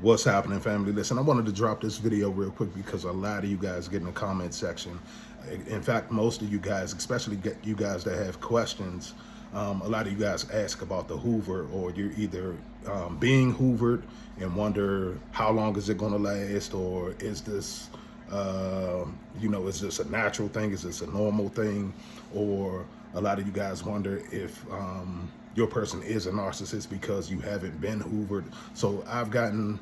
What's happening, family? Listen, I wanted to drop this video real quick because a lot of you guys get in the comment section. In fact, most of you guys, especially you guys that have questions, a lot of you guys ask about the Hoover, or you're either being hoovered and wonder how long is it going to last, or is this, is this a natural thing? Is this a normal thing? Or a lot of you guys wonder if your person is a narcissist because you haven't been hoovered. So I've gotten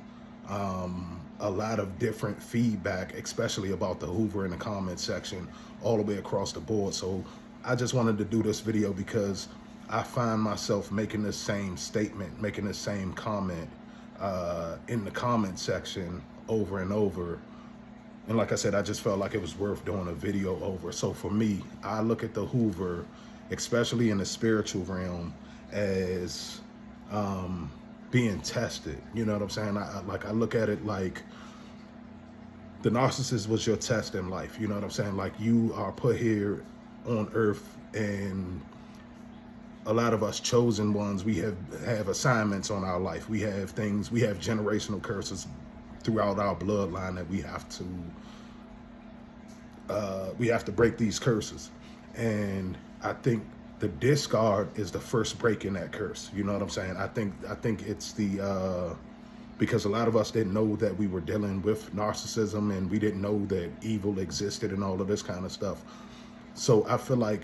a lot of different feedback, especially about the Hoover in the comment section, all the way across the board. So I just wanted to do this video because I find myself making the same statement, making the same comment in the comment section over and over. And like I said, I just felt like it was worth doing a video over. So for me, I look at the Hoover, especially in the spiritual realm, as being tested. You know what I'm saying? I look at it like the narcissist was your test in life. You know what I'm saying? Like, you are put here on earth, and a lot of us chosen ones, we have assignments on our life. We have things, we have generational curses throughout our bloodline that we have to break these curses. And I think the discard is the first break in that curse. You know what I'm saying? I think it's the because a lot of us didn't know that we were dealing with narcissism, and we didn't know that evil existed and all of this kind of stuff. So I feel like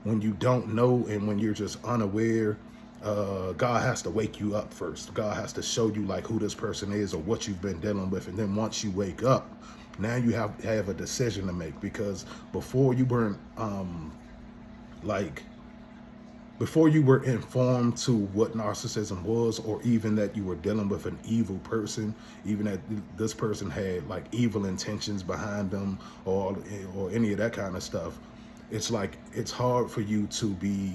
when you don't know and when you're just unaware, God has to wake you up first. God has to show you like who this person is or what you've been dealing with. And then once you wake up, now you have a decision to make, because before you weren't before you were informed to what narcissism was, or even that you were dealing with an evil person, even that this person had like evil intentions behind them, or any of that kind of stuff, it's like it's hard for you to be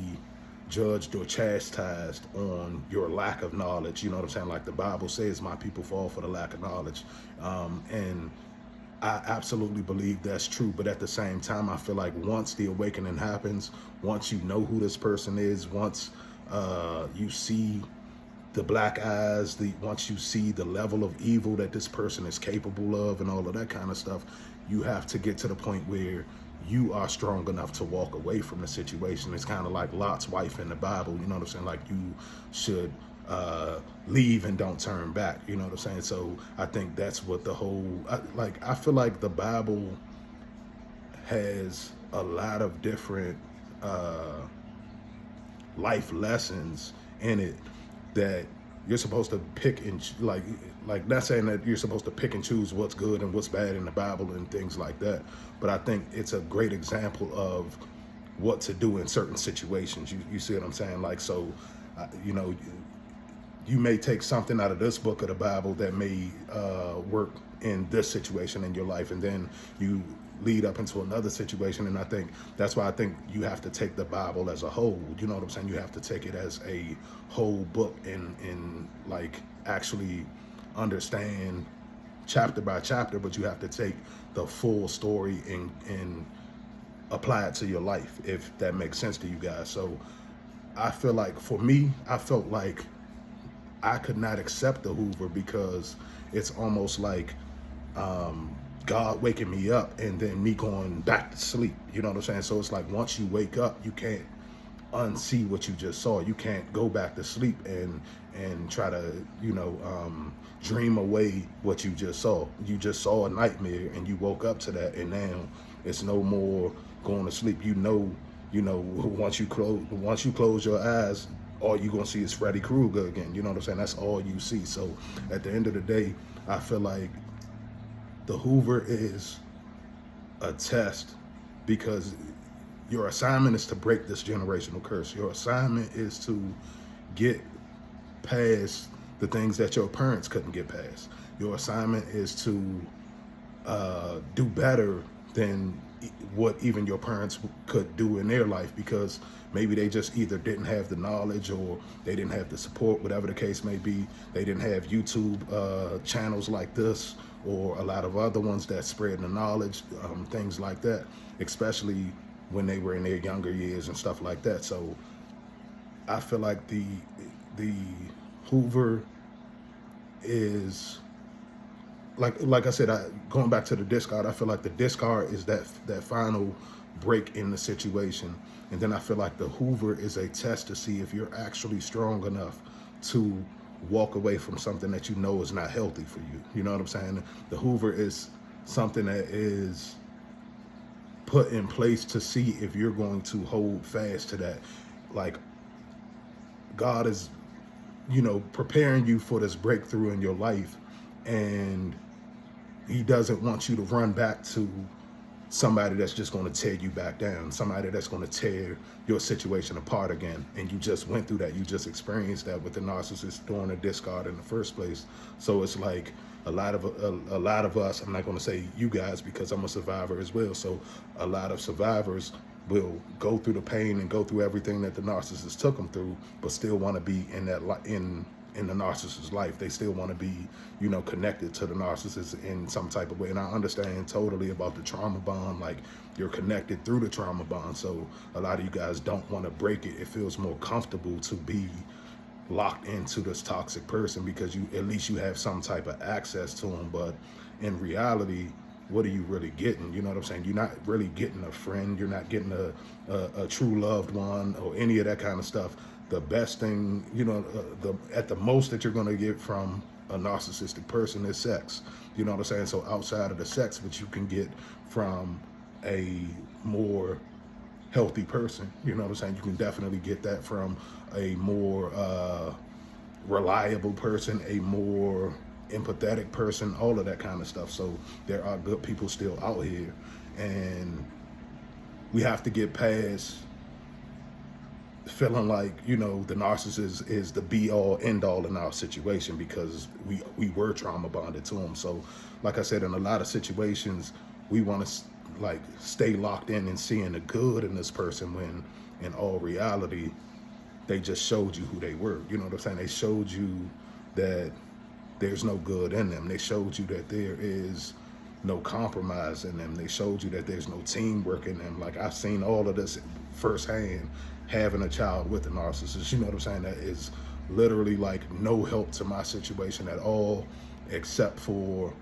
judged or chastised on your lack of knowledge. You know what I'm saying? Like the Bible says, my people fall for the lack of knowledge. And I absolutely believe that's true. But at the same time, I feel like once the awakening happens, once you know who this person is, once you see the black eyes, once you see the level of evil that this person is capable of and all of that kind of stuff, you have to get to the point where you are strong enough to walk away from the situation. It's kind of like Lot's wife in the Bible. You know what I'm saying? Like, you should leave and don't turn back. You know what I'm saying? So I think that's what the whole, I feel like the Bible has a lot of different life lessons in it that you're supposed to pick and not saying that you're supposed to pick and choose what's good and what's bad in the Bible and things like that, but I think it's a great example of what to do in certain situations. You see what I'm saying? Like, so you may take something out of this book of the Bible that may work in this situation in your life, and then you lead up into another situation. And I think that's why I think you have to take the Bible as a whole. You know what I'm saying? You have to take it as a whole book and like actually understand chapter by chapter, but you have to take the full story and apply it to your life, if that makes sense to you guys. So I feel like, for me, I felt like I could not accept the Hoover because it's almost like God waking me up and then me going back to sleep. You know what I'm saying? So it's like, once you wake up, you can't unsee what you just saw. You can't go back to sleep and try to dream away what you just saw. You just saw a nightmare and you woke up to that, and now it's no more going to sleep. Once you close your eyes, all you're gonna see is Freddy Krueger again. You know what I'm saying? That's all you see. So at the end of the day, I feel like the Hoover is a test, because your assignment is to break this generational curse. Your assignment is to get past the things that your parents couldn't get past. Your assignment is to do better than what even your parents could do in their life, because maybe they just either didn't have the knowledge, or they didn't have the support, whatever the case may be. They didn't have YouTube channels like this, or a lot of other ones that spread the knowledge, things like that, especially when they were in their younger years and stuff like that. So I feel like the Hoover is like I said, going back to the discard, I feel like the discard is that final break in the situation. And then I feel like the Hoover is a test to see if you're actually strong enough to walk away from something that you know is not healthy for you. You know what I'm saying? The Hoover is something that is put in place to see if you're going to hold fast to that. Like, God is, preparing you for this breakthrough in your life, and he doesn't want you to run back to somebody that's just going to tear you back down, somebody that's going to tear your situation apart again. And you just went through that. You just experienced that with the narcissist during the discard in the first place. So it's like a lot of us, I'm not going to say you guys because I'm a survivor as well. So a lot of survivors will go through the pain and go through everything that the narcissist took them through, but still want to be in that in the narcissist's life. They still want to be, connected to the narcissist in some type of way. And I understand totally about the trauma bond, like you're connected through the trauma bond. So a lot of you guys don't want to break it. It feels more comfortable to be locked into this toxic person because at least you have some type of access to them. But in reality, what are you really getting? You know what I'm saying? You're not really getting a friend. You're not getting a true loved one or any of that kind of stuff. The best thing, at the most that you're going to get from a narcissistic person is sex. You know what I'm saying? So outside of the sex, which you can get from a more healthy person, you know what I'm saying? You can definitely get that from a more reliable person, a more empathetic person, all of that kind of stuff. So there are good people still out here, and we have to get past feeling like, the narcissist is the be all end all in our situation, because we were trauma bonded to him. So like I said, in a lot of situations, we want to stay locked in and seeing the good in this person, when in all reality, they just showed you who they were. You know what I'm saying? They showed you that there's no good in them. They showed you that there is no compromise in them. They showed you that there's no teamwork in them. Like, I've seen all of this firsthand, having a child with a narcissist. You know what I'm saying? That is literally like no help to my situation at all, except for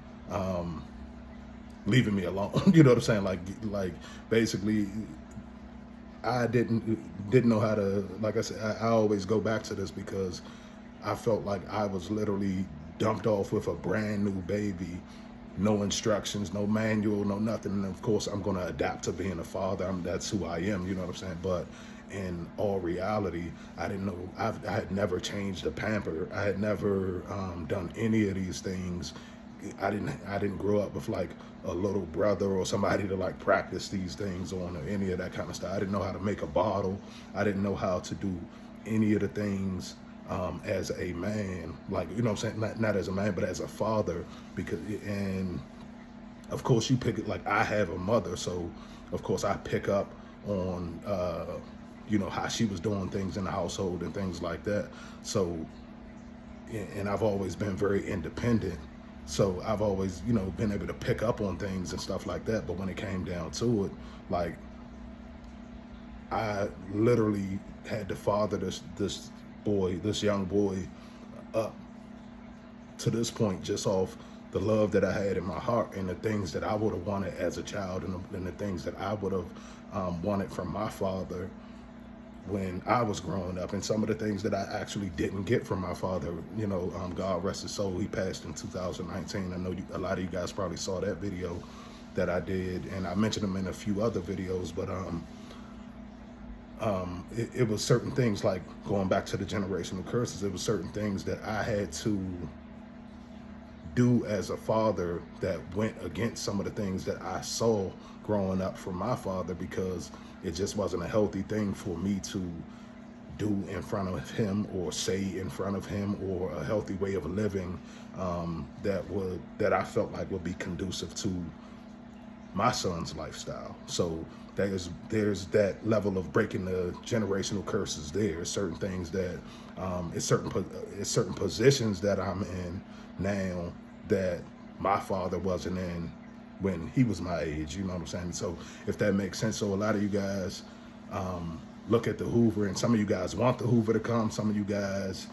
leaving me alone. You know what I'm saying? Like basically, I didn't know how to, like I said, I always go back to this because I felt like I was literally dumped off with a brand new baby, no instructions, no manual, no nothing. And of course, I'm going to adapt to being a father. That's who I am, you know what I'm saying? But in all reality, I didn't know, I had never changed a pamper. I had never done any of these things. I didn't grow up with like a little brother or somebody to like practice these things on, or any of that kind of stuff. I didn't know how to make a bottle. I didn't know how to do any of the things as a man, like, you know what I'm saying? Not as a man, but as a father, and of course you pick it, like I have a mother, so of course I pick up on, how she was doing things in the household and things like that. So, and I've always been very independent. So I've always, been able to pick up on things and stuff like that. But when it came down to it, like, I literally had to father this young boy up to this point just off the love that I had in my heart and the things that I would have wanted as a child, and the things that I would have wanted from my father when I was growing up, and some of the things that I actually didn't get from my father. God rest his soul, he passed in 2019. I know a lot of you guys probably saw that video that I did, and I mentioned him in a few other videos, but it was certain things, like going back to the generational curses, it was certain things that I had to do as a father that went against some of the things that I saw growing up from my father, because it just wasn't a healthy thing for me to do in front of him or say in front of him, or a healthy way of living that I felt like would be conducive to my son's lifestyle. So there's that level of breaking the generational curses. There's certain things that it's certain positions that I'm in now that my father wasn't in when he was my age, you know what I'm saying? So if that makes sense. So a lot of you guys look at the Hoover, and some of you guys want the Hoover to come. Some of you guys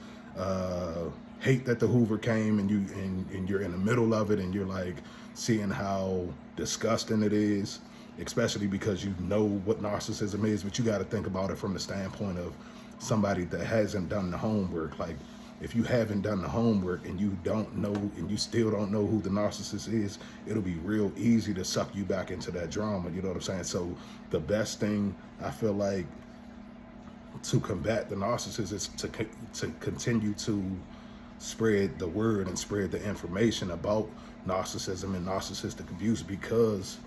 hate that the Hoover came, and you're in the middle of it, and you're like seeing how disgusting it is, especially because you know what narcissism is. But you got to think about it from the standpoint of somebody that hasn't done the homework. Like, if you haven't done the homework and you don't know, and you still don't know who the narcissist is, it'll be real easy to suck you back into that drama. You know what I'm saying? So the best thing I feel like to combat the narcissist is to continue to spread the word and spread the information about narcissism and narcissistic abuse, because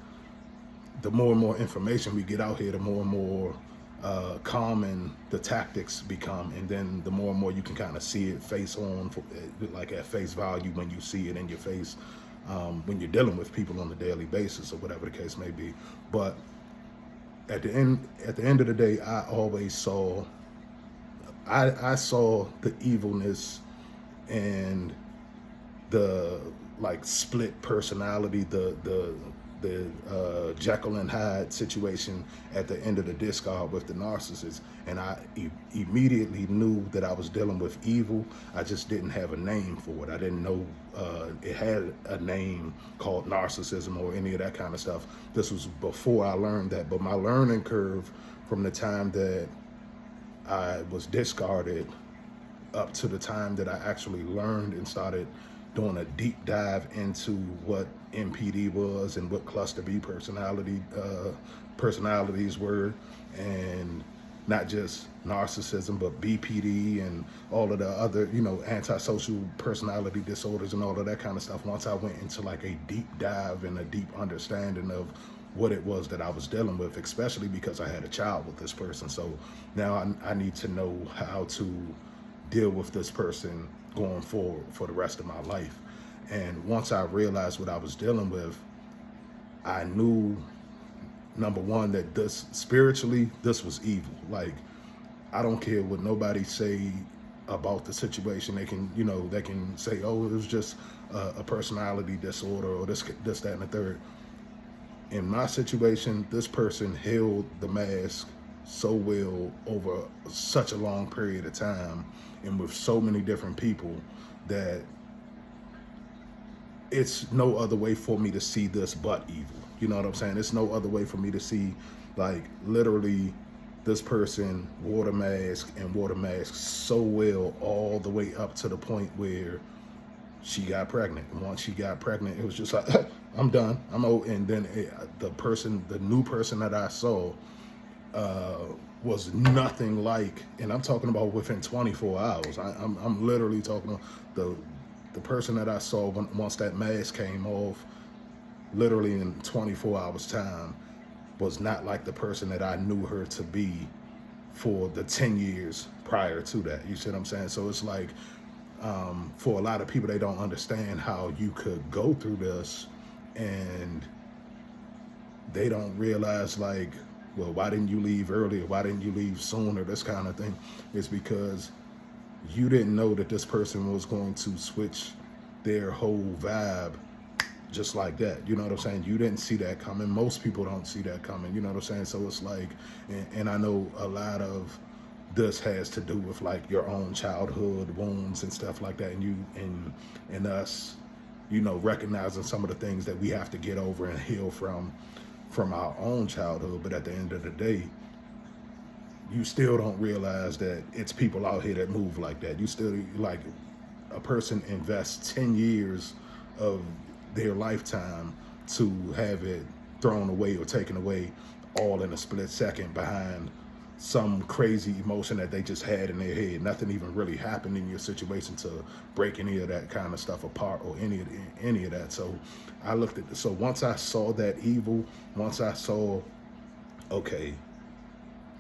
the more and more information we get out here, the more and more common the tactics become, and then the more and more you can kind of see it face on, like at face value, when you see it in your face, when you're dealing with people on a daily basis or whatever the case may be. But at the end of the day, I always saw, I saw the evilness and the like split personality, the Jekyll and Hyde situation at the end of the discard with the narcissist. And I immediately knew that I was dealing with evil. I just didn't have a name for it. I didn't know it had a name called narcissism or any of that kind of stuff. This was before I learned that. But my learning curve from the time that I was discarded up to the time that I actually learned and started doing a deep dive into what NPD was and what cluster B personalities were, and not just narcissism, but BPD and all of the other, antisocial personality disorders and all of that kind of stuff. Once I went into like a deep dive and a deep understanding of what it was that I was dealing with, especially because I had a child with this person. So now I need to know how to deal with this person going forward for the rest of my life. And once I realized what I was dealing with, I knew, number one, that this spiritually, this was evil. Like, I don't care what nobody say about the situation. They can, they can say, oh, it was just a personality disorder or this, that, and the third. In my situation, this person held the mask so well over such a long period of time and with so many different people that it's no other way for me to see this but evil. You know what I'm saying? It's no other way for me to see, like, literally this person wore the mask and wore the mask so well all the way up to the point where she got pregnant. And once she got pregnant, it was just like, I'm done, I'm out. And then the new person that I saw was nothing like, and I'm talking about within 24 hours. I'm literally talking about the person that I saw once that mask came off, literally in 24 hours time, was not like the person that I knew her to be for the 10 years prior to that. You see what I'm saying? So it's like, for a lot of people, they don't understand how you could go through this, and they don't realize, like, well, why didn't you leave earlier? Why didn't you leave sooner? This kind of thing. It's because you didn't know that this person was going to switch their whole vibe just like that. You know what I'm saying? You didn't see that coming. Most people don't see that coming. You know what I'm saying? So it's like, and I know a lot of this has to do with like your own childhood wounds and stuff like that, and you and us, recognizing some of the things that we have to get over and heal from our own childhood. But at the end of the day, you still don't realize that it's people out here that move like that. You still, like, a person invests 10 years of their lifetime to have it thrown away or taken away all in a split second behind some crazy emotion that they just had in their head. Nothing even really happened in your situation to break any of that kind of stuff apart or any of that. So I looked at this. So once I saw that evil, once I saw, okay,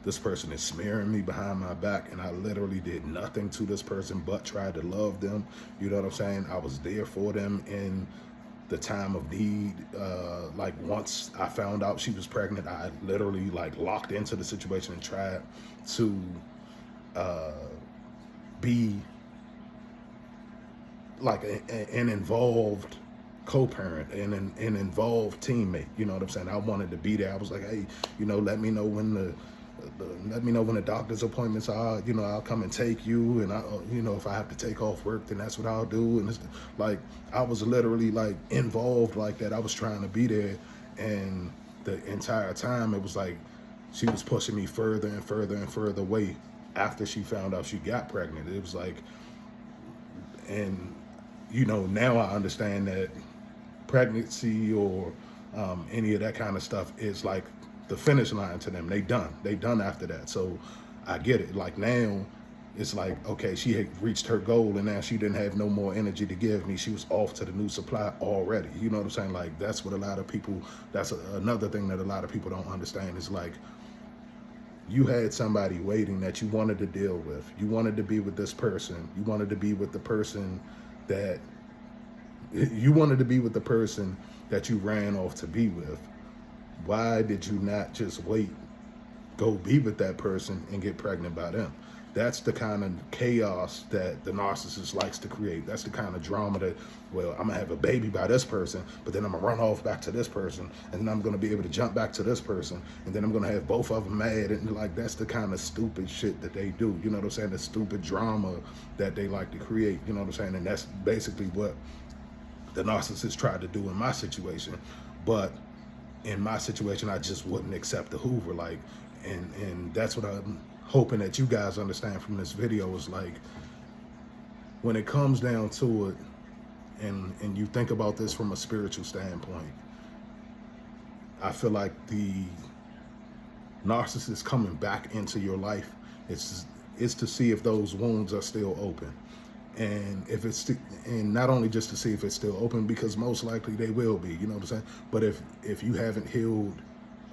this person is smearing me behind my back, and I literally did nothing to this person but tried to love them. You know what I'm saying? I was there for them in the time of need. Like, once I found out she was pregnant, I literally like locked into the situation and tried to be like an involved co-parent and an involved teammate. You know what I'm saying? I wanted to be there. I was like, hey, let me know when let me know when the doctor's appointments are. You know, I'll come and take you, and you know, if I have to take off work, then that's what I'll do. And it's like, I was literally like involved like that. I was trying to be there, and the entire time it was like she was pushing me further and further and further away. After she found out she got pregnant, it was like, and you know, now I understand that pregnancy or any of that kind of stuff is like the finish line to them. They done after that. So I get it. Like now it's like, okay, she had reached her goal and now she didn't have no more energy to give me. She was off to the new supply already. You know what I'm saying? Like, that's what a lot of people, that's another thing that a lot of people don't understand is like, you had somebody waiting that you wanted to deal with. You wanted to be with this person. You wanted to be with the person that you wanted to be with the person that you ran off to be with. Why did you not just wait, go be with that person and get pregnant by them? That's the kind of chaos that the narcissist likes to create. That's the kind of drama that, well, I'm gonna have a baby by this person, but then I'm gonna run off back to this person, and then I'm gonna be able to jump back to this person, and then I'm gonna have both of them mad, and like, that's the kind of stupid shit that they do. You know what I'm saying? The stupid drama that they like to create. You know what I'm saying? And that's basically what the narcissist tried to do in my situation. But in my situation, I just wouldn't accept the Hoover. Like, and that's what I'm hoping that you guys understand from this video is like, when it comes down to it, and you think about this from a spiritual standpoint, I feel like the narcissist coming back into your life, it's to see if those wounds are still open. And if it's, and not only just to see if it's still open, because most likely they will be, you know what I'm saying? But if you haven't healed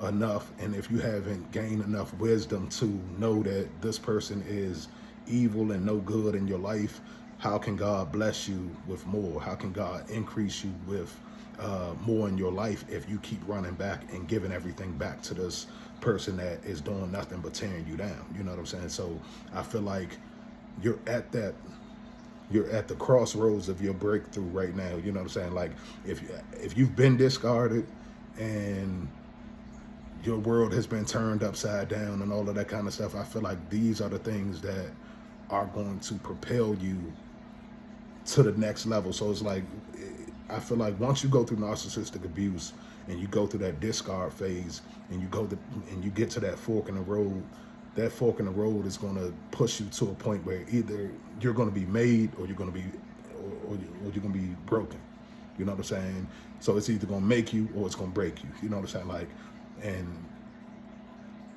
enough, and if you haven't gained enough wisdom to know that this person is evil and no good in your life, how can God bless you with more? How can God increase you with more in your life if you keep running back and giving everything back to this person that is doing nothing but tearing you down? You know what I'm saying? So I feel like you're at the crossroads of your breakthrough right now. You know what I'm saying? Like, if you've been discarded and your world has been turned upside down and all of that kind of stuff, I feel like these are the things that are going to propel you to the next level. So it's like, I feel like once you go through narcissistic abuse and you go through that discard phase and you get to that fork in the road, that fork in the road is going to push you to a point where either you're going to be made or you're going to be, or you're going to be broken. You know what I'm saying? So it's either going to make you or it's going to break you. You know what I'm saying? Like, and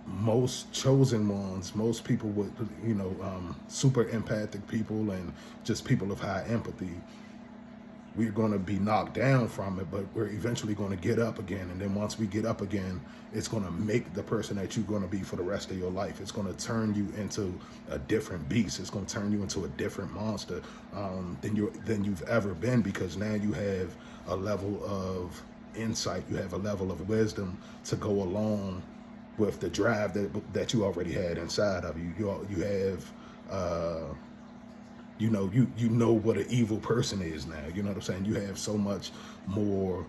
most chosen ones, most people with, you know, super empathic people and just people of high empathy, we're going to be knocked down from it, but we're eventually going to get up again. And then once we get up again, it's going to make the person that you're going to be for the rest of your life. It's going to turn you into a different beast. It's going to turn you into a different monster than you've ever been, because now you have a level of insight, you have a level of wisdom to go along with the drive that you already had inside of you. You have you know what an evil person is now. You know what I'm saying? You have so much more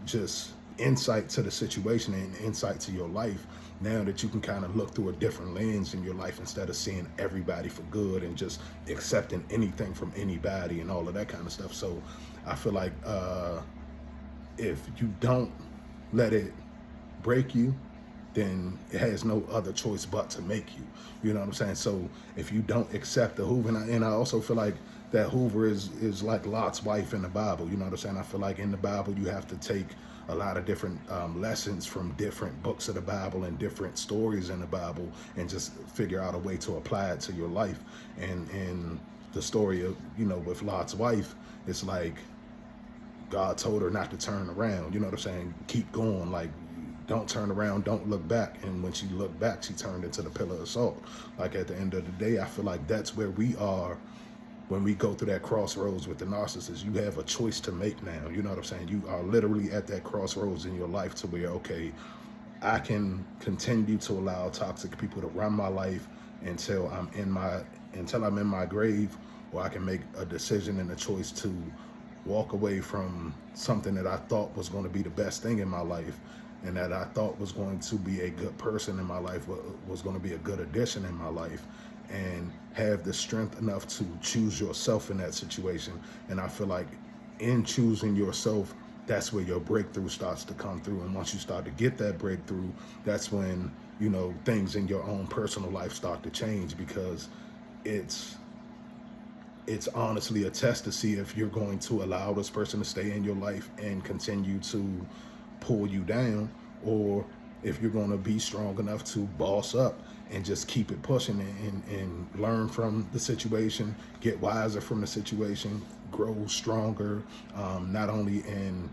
just insight to the situation and insight to your life now that you can kind of look through a different lens in your life instead of seeing everybody for good and just accepting anything from anybody and all of that kind of stuff. So I feel like if you don't let it break you, then it has no other choice but to make you. You know what I'm saying? So if you don't accept the Hoover, and I also feel like that Hoover is like Lot's wife in the Bible. You know what I'm saying? I feel like in the Bible you have to take a lot of different lessons from different books of the Bible and different stories in the Bible and just figure out a way to apply it to your life. And the story of, you know, with Lot's wife, it's like God told her not to turn around. You know what I'm saying? Keep going. Like, don't turn around, don't look back. And when she looked back, she turned into the pillar of salt. Like, at the end of the day, I feel like that's where we are when we go through that crossroads with the narcissist. You have a choice to make now. You know what I'm saying? You are literally at that crossroads in your life to where, okay, I can continue to allow toxic people to run my life until I'm in my grave, or I can make a decision and a choice to walk away from something that I thought was going to be the best thing in my life and that I thought was going to be a good person in my life, was going to be a good addition in my life, and have the strength enough to choose yourself in that situation. And I feel like in choosing yourself, that's where your breakthrough starts to come through. And once you start to get that breakthrough, that's when, you know, things in your own personal life start to change, because it's honestly a test to see if you're going to allow this person to stay in your life and continue to pull you down, or if you're going to be strong enough to boss up and just keep it pushing, and learn from the situation, get wiser from the situation, grow stronger, not only in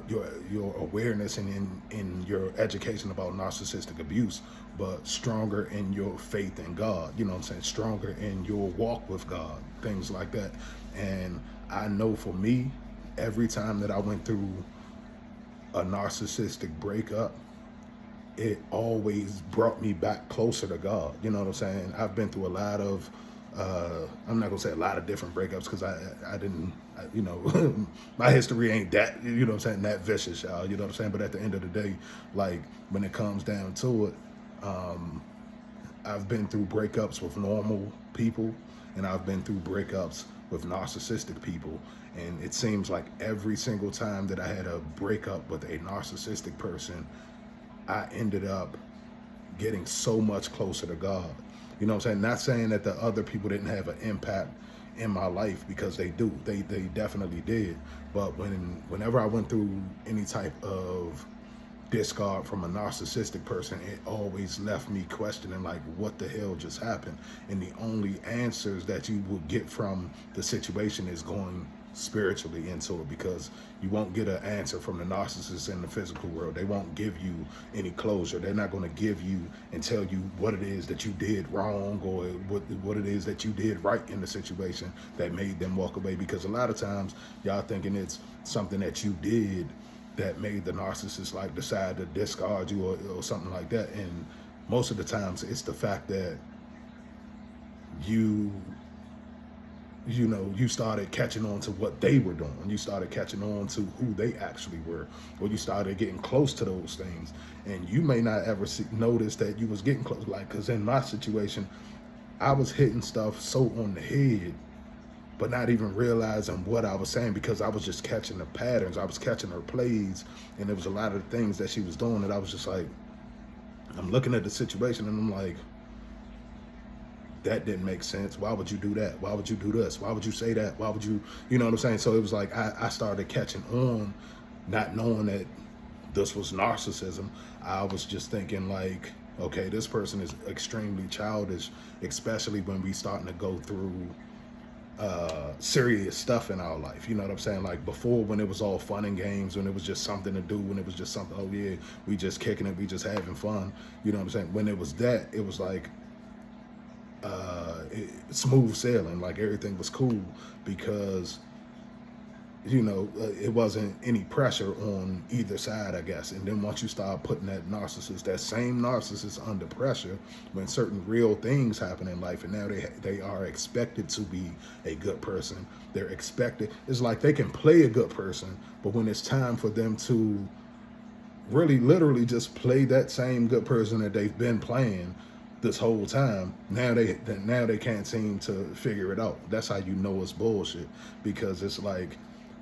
your awareness and in your education about narcissistic abuse, but stronger in your faith in God, you know what I'm saying? Stronger in your walk with God, things like that. And I know for me, every time that I went through a narcissistic breakup, it always brought me back closer to God. You know what I'm saying? I've been through a lot of, I'm not gonna say a lot of different breakups, because I didn't, you know, my history ain't that, you know what I'm saying, that vicious, y'all, you know what I'm saying? But at the end of the day, like, when it comes down to it, I've been through breakups with normal people, and I've been through breakups with narcissistic people. And it seems like every single time that I had a breakup with a narcissistic person, I ended up getting so much closer to God. You know what I'm saying? Not saying that the other people didn't have an impact in my life, because they do. They definitely did. But whenever I went through any type of discard from a narcissistic person, it always left me questioning, like, what the hell just happened? And the only answers that you will get from the situation is going spiritually into it, because you won't get an answer from the narcissist in the physical world. They won't give you any closure. They're not going to give you and tell you what it is that you did wrong, or what it is that you did right in the situation that made them walk away. Because a lot of times y'all thinking it's something that you did that made the narcissist, like, decide to discard you, or something like that. And most of the times it's the fact that you know, you started catching on to what they were doing. You started catching on to who they actually were, or you started getting close to those things. And you may not ever notice that you was getting close. Like, because in my situation, I was hitting stuff so on the head, but not even realizing what I was saying, because I was just catching the patterns. I was catching her plays, and there was a lot of things that she was doing that I was just like, I'm looking at the situation and I'm like, that didn't make sense. Why would you do that? Why would you do this? Why would you say that? Why would you, you know what I'm saying? So it was like, I started catching on, not knowing that this was narcissism. I was just thinking, like, okay, this person is extremely childish, especially when we starting to go through serious stuff in our life. You know what I'm saying? Like, before, when it was all fun and games, when it was just something to do, when it was just something, oh yeah, we just kicking it, we just having fun. You know what I'm saying? When it was that, it was like, smooth sailing, like everything was cool, because, you know, it wasn't any pressure on either side, I guess. And then once you start putting that same narcissist under pressure, when certain real things happen in life, and now they are expected to be a good person. They're expected, it's like they can play a good person, but when it's time for them to really literally just play that same good person that they've been playing this whole time, now they can't seem to figure it out. That's how you know it's bullshit, because it's like,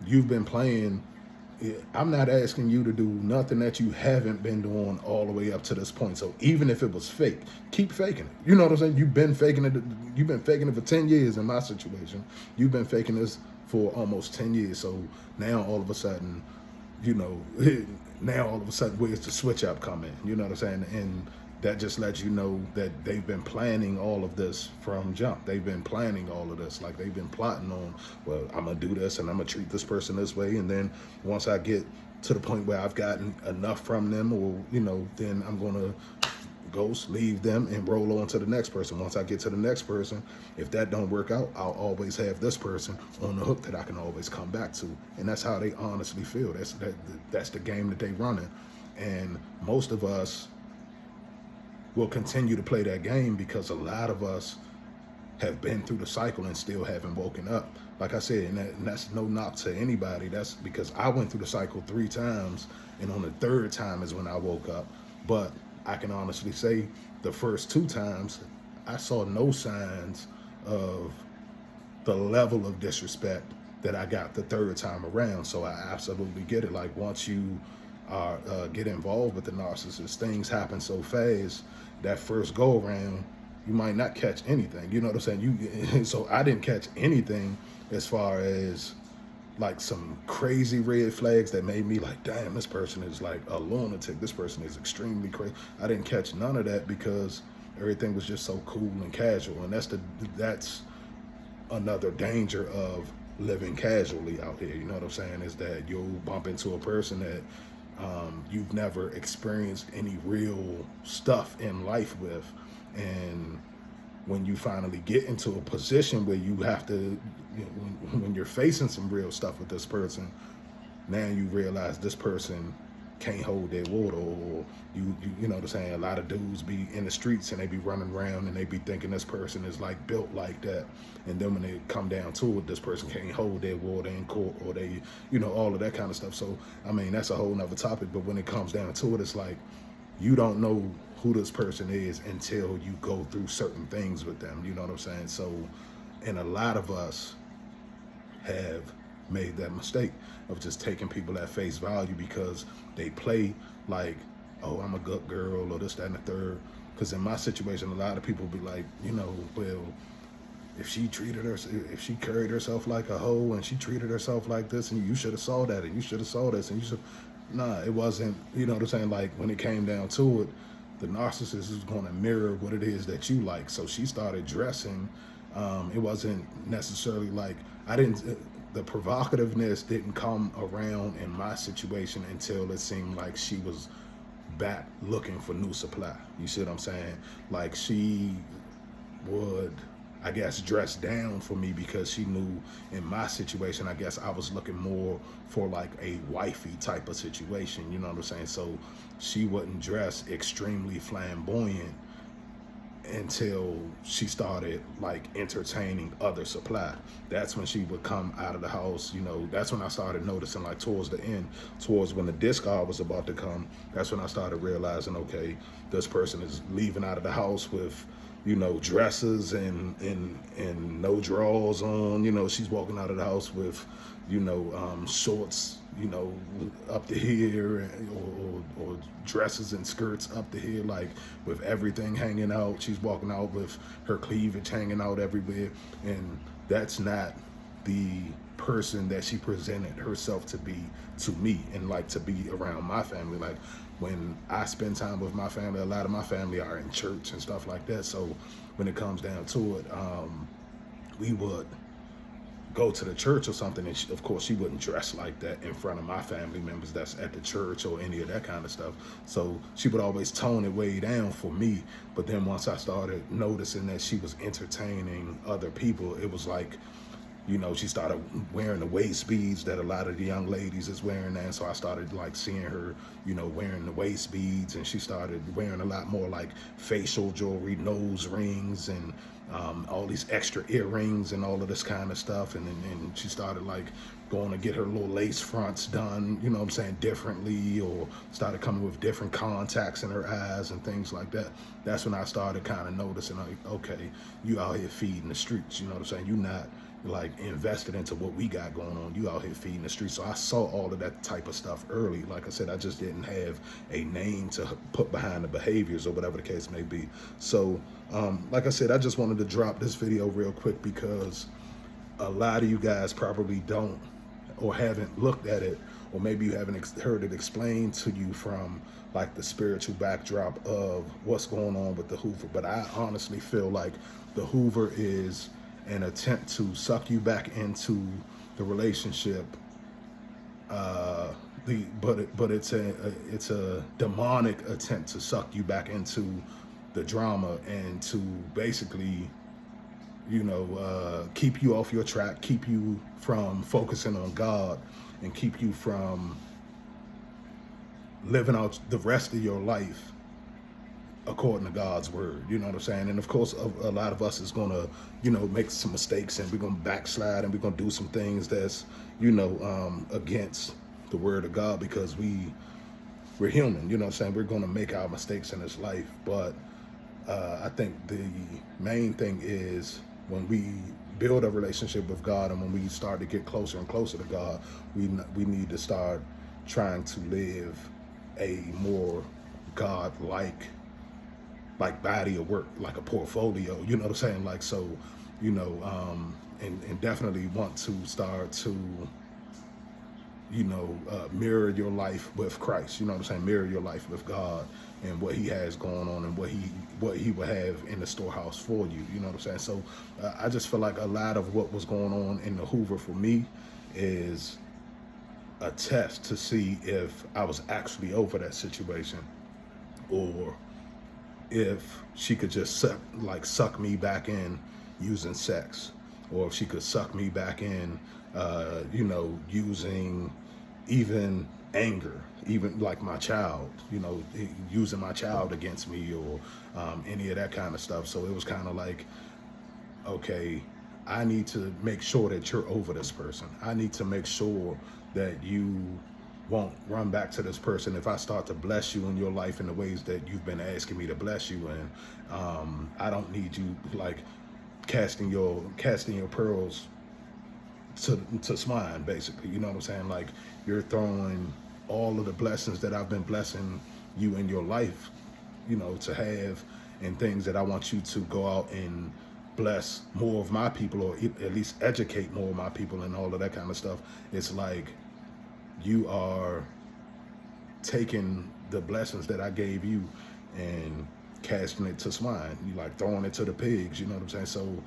you've been playing. I'm not asking you to do nothing that you haven't been doing all the way up to this point. So even if it was fake, keep faking it. You know what I'm saying? You've been faking it. You've been faking it for 10 years in my situation. You've been faking this for almost 10 years. So now all of a sudden, you know, where's the switch up coming? You know what I'm saying? And that just lets you know that they've been planning all of this from jump. They've been planning all of this. Like, they've been plotting on, well, I'm gonna do this and I'm gonna treat this person this way. And then once I get to the point where I've gotten enough from them, or, you know, then I'm gonna ghost, leave them, and roll on to the next person. Once I get to the next person, if that don't work out, I'll always have this person on the hook that I can always come back to. And that's how they honestly feel. That's the game that they running. And most of us will continue to play that game, because a lot of us have been through the cycle and still haven't woken up. Like I said, and that's no knock to anybody. That's because I went through the cycle 3 times, and on the 3rd time is when I woke up. But I can honestly say the first 2 times, I saw no signs of the level of disrespect that I got the 3rd time around. So I absolutely get it. Like once you get involved with the narcissist, things happen so fast. That first go around, you might not catch anything. You know what I'm saying? So I didn't catch anything as far as like some crazy red flags that made me like, damn, this person is like a lunatic. This person is extremely crazy. I didn't catch none of that because everything was just so cool and casual. And that's another danger of living casually out here. You know what I'm saying? Is that you'll bump into a person that you've never experienced any real stuff in life with. And when you finally get into a position where you have to, you know, when you're facing some real stuff with this person, now you realize this person can't hold their water, or you know what I'm saying? A lot of dudes be in the streets and they be running around and they be thinking this person is like built like that. And then when they come down to it, this person can't hold their water in court, or they, you know, all of that kind of stuff. So, I mean, that's a whole nother topic. But when it comes down to it, it's like, you don't know who this person is until you go through certain things with them. You know what I'm saying? So, and a lot of us have made that mistake of just taking people at face value because they play like, oh, I'm a good girl, or this, that, and the third. Because in my situation, a lot of people be like, you know, well, if she carried herself like a hoe and she treated herself like this, and you should have saw that, and you should have saw this, and you should. Nah, it wasn't. You know what I'm saying? Like when it came down to it, the narcissist is going to mirror what it is that you like. So she started dressing. It wasn't necessarily like the provocativeness didn't come around in my situation until it seemed like she was back looking for new supply. You see what I'm saying? Like she would, I guess, dress down for me because she knew in my situation, I guess I was looking more for like a wifey type of situation. You know what I'm saying? So she wouldn't dress extremely flamboyant until she started like entertaining other supply. That's when she would come out of the house. You know, that's when I started noticing, like towards the end, towards when the discard was about to come, that's when I started realizing, okay, this person is leaving out of the house with, you know, dresses and no drawers on. You know, she's walking out of the house with, you know, shorts, you know, up to here, or dresses and skirts up to here, like with everything hanging out. She's walking out with her cleavage hanging out everywhere. And that's not the person that she presented herself to be to me, and like to be around my family. Like when I spend time with my family, a lot of my family are in church and stuff like that. So when it comes down to it, we would go to the church or something, and of course she wouldn't dress like that in front of my family members that's at the church or any of that kind of stuff. So she would always tone it way down for me. But then once I started noticing that she was entertaining other people, it was like, you know, she started wearing the waist beads that a lot of the young ladies is wearing now. So I started like seeing her, you know, wearing the waist beads, and she started wearing a lot more like facial jewelry, nose rings, and all these extra earrings and all of this kind of stuff. And she started like going to get her little lace fronts done, you know what I'm saying, differently, or started coming with different contacts in her eyes and things like that. That's when I started kind of noticing, like, okay, you out here feeding the streets, you know what I'm saying? You not like invested into what we got going on. You out here feeding the streets. So I saw all of that type of stuff early. Like I said, I just didn't have a name to put behind the behaviors or whatever the case may be. So like I said, I just wanted to drop this video real quick because a lot of you guys probably don't or haven't looked at it, or maybe you haven't heard it explained to you from like the spiritual backdrop of what's going on with the Hoover. But I honestly feel like the Hoover is an attempt to suck you back into the relationship, but it's a demonic attempt to suck you back into the drama and to basically, you know, keep you off your track, keep you from focusing on God, and keep you from living out the rest of your life according to God's word. You know what I'm saying? And of course, a lot of us is going to, make some mistakes, and we're going to backslide, and we're going to do some things that's, against the word of God, because we're human. You know what I'm saying? We're going to make our mistakes in this life. But I think the main thing is, when we build a relationship with God, and when we start to get closer and closer to God, we need to start trying to live a more God-like body of work, like a portfolio. You know what I'm saying? Like, so, and definitely want to start to, mirror your life with Christ. You know what I'm saying? Mirror your life with God and what he has going on, and what he will have in the storehouse for you. You know what I'm saying? So I just feel like a lot of what was going on in the Hoover for me is a test to see if I was actually over that situation, or if she could just suck me back in using sex, or if she could suck me back in, using even anger, even like my child, using my child against me, or any of that kind of stuff. So it was kind of like, okay, I need to make sure that you're over this person. I need to make sure that you won't run back to this person if I start to bless you in your life in the ways that you've been asking me to bless you in. I don't need you like casting your pearls to swine, basically. You know what I'm saying? Like, you're throwing all of the blessings that I've been blessing you in your life, to have, and things that I want you to go out and bless more of my people, or at least educate more of my people, and all of that kind of stuff. It's like you are taking the blessings that I gave you and casting it to swine. You like throwing it to the pigs. You know what I'm saying? So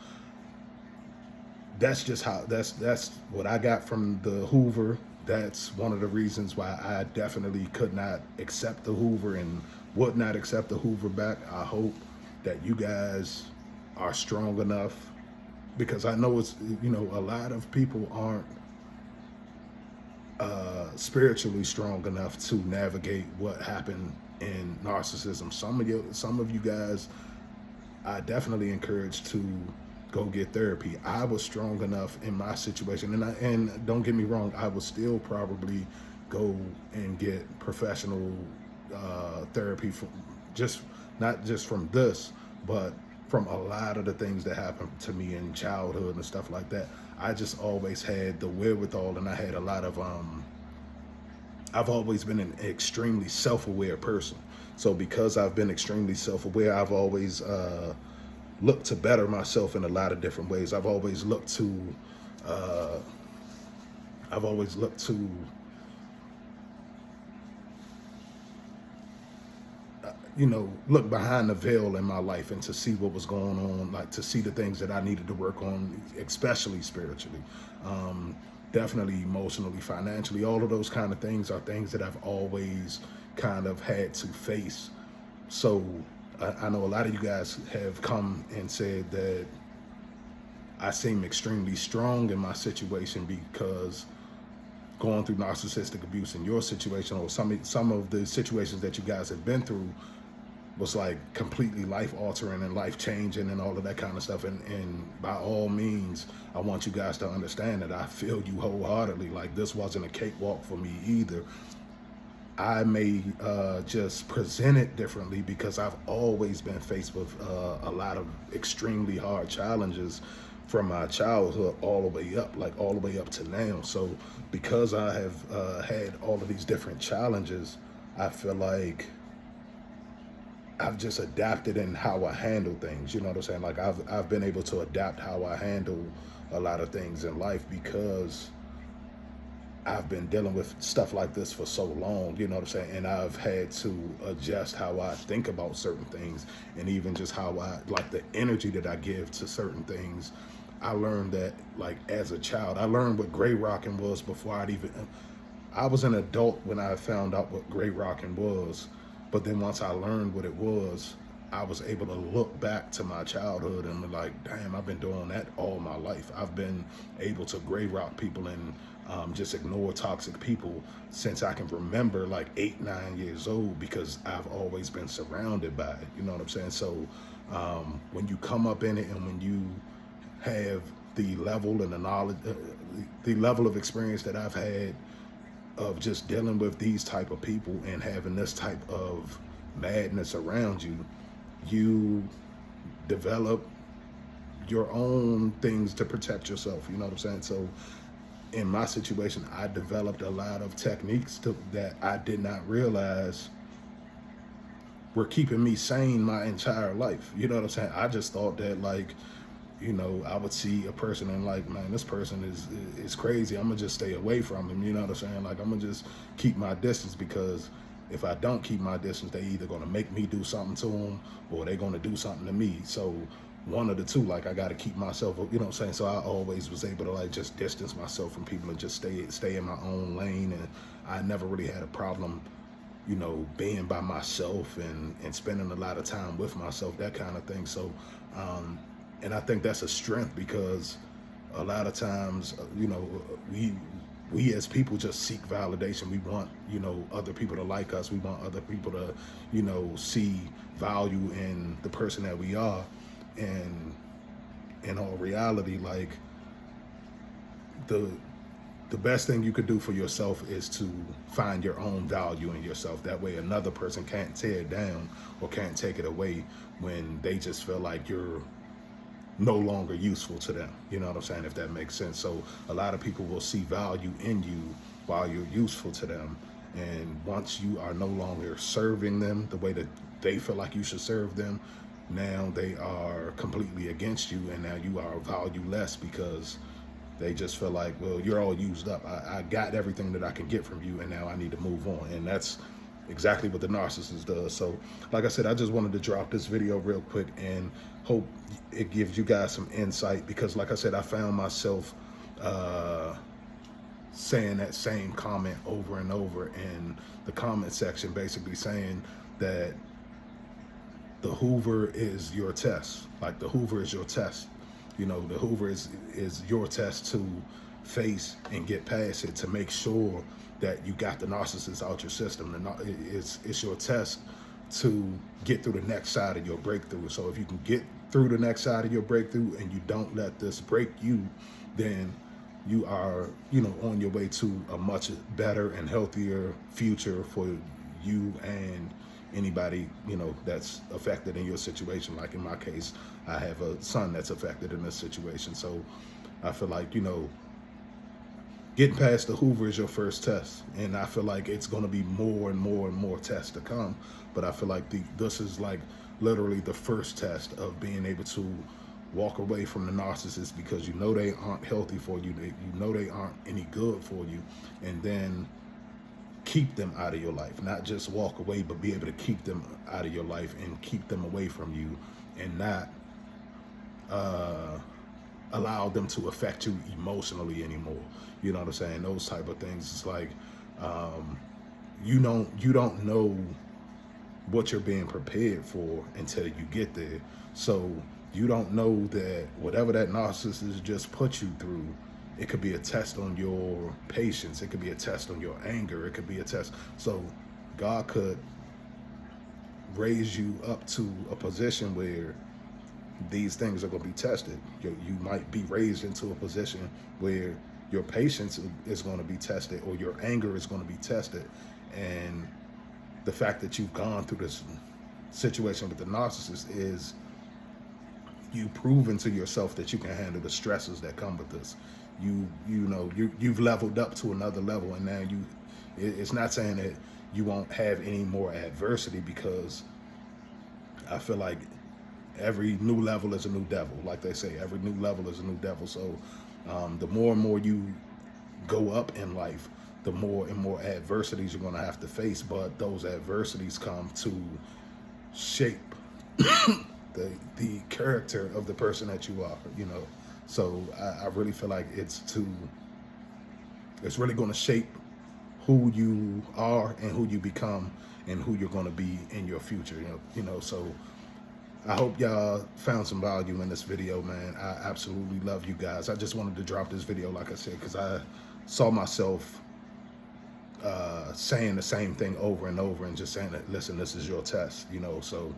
that's just how, that's what I got from the Hoover. That's one of the reasons why I definitely could not accept the Hoover and would not accept the Hoover back. I hope that you guys are strong enough, because I know it's, a lot of people aren't spiritually strong enough to navigate what happened in narcissism. Some of you guys, I definitely encourage to go get therapy. I was strong enough in my situation, and don't get me wrong, I would still probably go and get professional therapy from not just from this, but from a lot of the things that happened to me in childhood and stuff like that. I just always had the wherewithal, and I had a lot of I've always been an extremely self-aware person. So because I've been extremely self-aware, I've always looked to better myself in a lot of different ways. I've always looked to look behind the veil in my life, and to see what was going on, like to see the things that I needed to work on, especially spiritually, definitely emotionally, financially. All of those kind of things are things that I've always kind of had to face. So I know a lot of you guys have come and said that I seem extremely strong in my situation because going through narcissistic abuse in your situation, or some of the situations that you guys have been through, was like completely life altering and life changing and all of that kind of stuff. And by all means, I want you guys to understand that I feel you wholeheartedly. Like, this wasn't a cakewalk for me either. I may just present it differently because I've always been faced with a lot of extremely hard challenges from my childhood all the way up to now. So because I have had all of these different challenges, I feel like I've just adapted in how I handle things. You know what I'm saying? Like, I've been able to adapt how I handle a lot of things in life because I've been dealing with stuff like this for so long, you know what I'm saying? And I've had to adjust how I think about certain things, and even just how like the energy that I give to certain things. I learned that, like, as a child, I learned what gray rocking was before I was an adult when I found out what gray rocking was. But then once I learned what it was, I was able to look back to my childhood and be like, damn, I've been doing that all my life. I've been able to gray rock people and just ignore toxic people since I can remember, like 8, 9 years old, because I've always been surrounded by it. You know what I'm saying? So when you come up in it and when you have the level and the knowledge, the level of experience that I've had of just dealing with these type of people and having this type of madness around you, you develop your own things to protect yourself. You know what I'm saying? So in my situation, I developed a lot of techniques that I did not realize were keeping me sane my entire life. You know what I'm saying? I just thought that, like, you know, I would see a person and like, man, this person is crazy. I'm gonna just stay away from him. You know what I'm saying? Like, I'm gonna just keep my distance, because if I don't keep my distance, they either gonna make me do something to them or they gonna do something to me. So one of the two, like, I gotta keep myself, you know what I'm saying? So I always was able to, like, just distance myself from people and just stay in my own lane. And I never really had a problem, you know, being by myself and spending a lot of time with myself, that kind of thing. So and I think that's a strength, because a lot of times, you know, we as people just seek validation. We want, you know, other people to like us. We want other people to, you know, see value in the person that we are. And in all reality, like, the best thing you could do for yourself is to find your own value in yourself. That way another person can't tear it down or can't take it away when they just feel like you're no longer useful to them. You know what I'm saying? If that makes sense. So a lot of people will see value in you while you're useful to them. And once you are no longer serving them the way that they feel like you should serve them, now they are completely against you, and now you are valueless, because they just feel like, well, you're all used up. I got everything that I can get from you, and now I need to move on. And that's exactly what the narcissist does. So like I said, I just wanted to drop this video real quick and hope it gives you guys some insight, because like I said, I found myself saying that same comment over and over in the comment section, basically saying that the Hoover is your test. Like, the Hoover is your test. You know, the Hoover is your test to face and get past it, to make sure that you got the narcissist out your system. It's your test to get through the next side of your breakthrough. So if you can get through the next side of your breakthrough and you don't let this break you, then you are, you know, on your way to a much better and healthier future for you and anybody, you know, that's affected in your situation. Like in my case, I have a son that's affected in this situation. So I feel like, you know, getting past the Hoover is your first test. And I feel like it's going to be more and more and more tests to come. But I feel like this is like literally the first test of being able to walk away from the narcissist, because you know they aren't healthy for you. You know they aren't any good for you. And then keep them out of your life. Not just walk away, but be able to keep them out of your life and keep them away from you, and not allow them to affect you emotionally anymore. You know what I'm saying? Those type of things. It's like you don't know what you're being prepared for until you get there. So you don't know that whatever that narcissist just put you through, it could be a test on your patience. It could be a test on your anger. It could be a test. So God could raise you up to a position where these things are going to be tested. You might be raised into a position where your patience is going to be tested, or your anger is going to be tested. And the fact that you've gone through this situation with the narcissist is you proving to yourself that you can handle the stresses that come with this. You've leveled up to another level, and now it's not saying that you won't have any more adversity, because I feel like every new level is a new devil. Like they say, every new level is a new devil. So the more and more you go up in life, the more and more adversities you're going to have to face. But those adversities come to shape the character of the person that you are, you know. So I really feel like it's really going to shape who you are and who you become and who you're going to be in your future, you know. So I hope y'all found some value in this video, man. I absolutely love you guys. I just wanted to drop this video, like I said, because I saw myself saying the same thing over and over and just saying that, listen, this is your test, you know. So,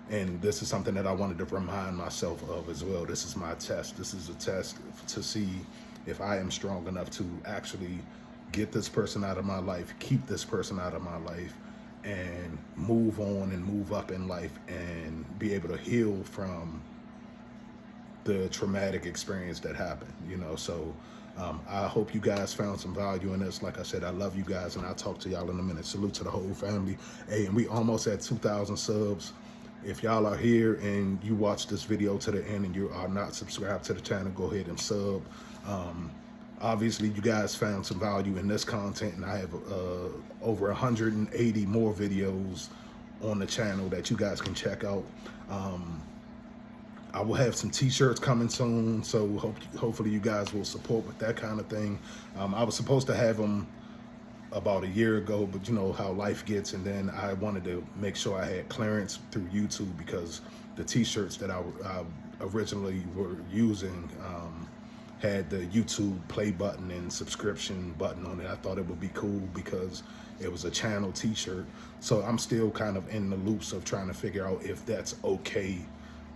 and this is something that I wanted to remind myself of as well. This is my test. This is a test to see if I am strong enough to actually get this person out of my life, keep this person out of my life, and move on and move up in life and be able to heal from the traumatic experience that happened, you know. So I hope you guys found some value in this. Like I said, I love you guys, and I'll talk to y'all in a minute. Salute to the whole family. Hey, and we almost at 2,000 subs. If y'all are here and you watch this video to the end and you are not subscribed to the channel, go ahead and sub. Obviously, you guys found some value in this content, and I have over 180 more videos on the channel that you guys can check out. I will have some t-shirts coming soon, so hopefully you guys will support with that kind of thing. I was supposed to have them about a year ago, but you know how life gets, and then I wanted to make sure I had clearance through YouTube because the t-shirts that I originally were using had the YouTube play button and subscription button on it. I thought it would be cool because it was a channel t-shirt. So I'm still kind of in the loops of trying to figure out if that's okay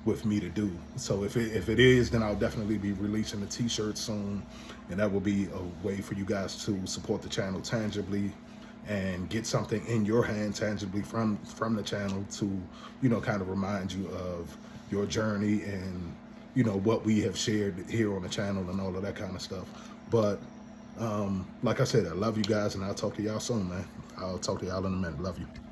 with me to do. So if it is, then I'll definitely be releasing the t-shirt soon, and that will be a way for you guys to support the channel tangibly and get something in your hand tangibly from the channel to, you know, kind of remind you of your journey and, you know, what we have shared here on the channel and all of that kind of stuff. But like I said, I love you guys, and I'll talk to y'all soon, man. I'll talk to y'all in a minute. Love you.